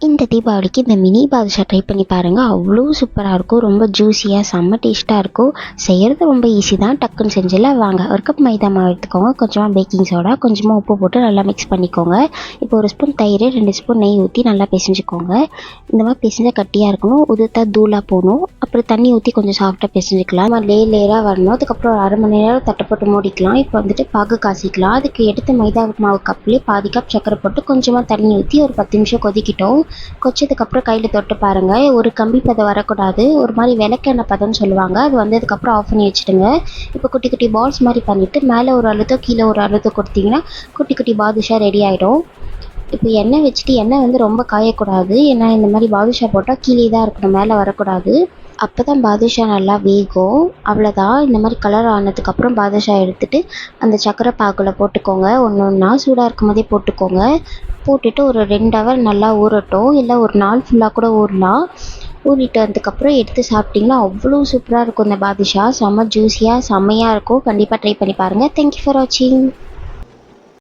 இந்த தீபாவளிக்கு இந்த மினி பாதுஷா ட்ரை பண்ணி பாருங்கள். அவ்வளோ சூப்பராக இருக்கும். ரொம்ப ஜூஸியாக செம்ம டேஸ்ட்டாக இருக்கும். செய்கிறது ரொம்ப ஈஸி தான், டக்குன்னு செஞ்சிடலாம். வாங்க, ஒரு கப் மைதா மாவு எடுத்துக்கோங்க. கொஞ்சமாக பேக்கிங் சோடா, கொஞ்சமாக உப்பு போட்டு நல்லா மிக்ஸ் பண்ணிக்கோங்க. இப்போ ஒரு ஸ்பூன் தயிர், 2 ஸ்பூன் நெய் ஊற்றி நல்லா பிசைஞ்சுக்கோங்க. இந்த மாதிரி பிசைஞ்சால் கட்டியாக இருக்கணும், உதுத்தா தூளாக போகணும். அப்புறம் தண்ணி ஊற்றி கொஞ்சம் சாஃப்டாக பிசைஞ்சிக்கலாம். நம்ம லேயராக வரணும். அதுக்கப்புறம் ஒரு அரை மணி நேரம் தட்டை போட்டு மூடிக்கலாம். இப்போ வந்துட்டு பாகு காய்ச்சிக்கலாம். அதுக்கு எடுத்து மைதா மாவு கப்லேயே பாதி கப் சக்கரை போட்டு கொஞ்சமாக தண்ணி ஊற்றி ஒரு 10 நிமிஷம் கொதிக்கிட்டோம். கொச்சதுக்கப்புறம் கையில் தொட்டு பாருங்கள். ஒரு கம்பி பதம் வரக்கூடாது, ஒரு மாதிரி விளக்கெண்ணெய் பதம்னு சொல்லுவாங்க. அது வந்ததுக்கப்புறம் ஆஃப் பண்ணி வச்சுடுங்க. இப்போ குட்டி குட்டி பால்ஸ் மாதிரி பண்ணிவிட்டு மேலே ஒரு அழுத்தம் கீழே ஒரு அழுத்தம் கொடுத்தீங்கன்னா குட்டி குட்டி பாதுஷா ரெடி ஆகிடும். இப்போ எண்ணெய் வச்சுட்டு, எண்ணெய் வந்து ரொம்ப காயக்கூடாது, ஏன்னா இந்த மாதிரி பாதுஷா போட்டால் கீழே தான் இருக்கணும், மேலே வரக்கூடாது. அப்போ தான் பாதுஷா நல்லா வேகும். அவ்வளோதான். இந்த மாதிரி கலர் ஆனதுக்கப்புறம் பாதுஷா எடுத்துகிட்டு அந்த சக்கரை பாகில் போட்டுக்கோங்க. ஒன்று ஒன்றா சூடாக இருக்கும் போதே போட்டுக்கோங்க. போட்டுட்டு ஒரு 2 ஹவர் நல்லா ஊறட்டும், இல்லை ஒரு நாள் ஃபுல்லாக கூட ஊறலாம். ஊறிட்டு வந்ததுக்கப்புறம் எடுத்து சாப்பிட்டிங்கன்னா அவ்வளோ சூப்பராக இருக்கும். இந்த பாதுஷா செம்ம ஜூஸியாக செம்மையாக இருக்கும். கண்டிப்பாக ட்ரை பண்ணி பாருங்கள். தேங்க்யூ ஃபார் வாட்சிங்.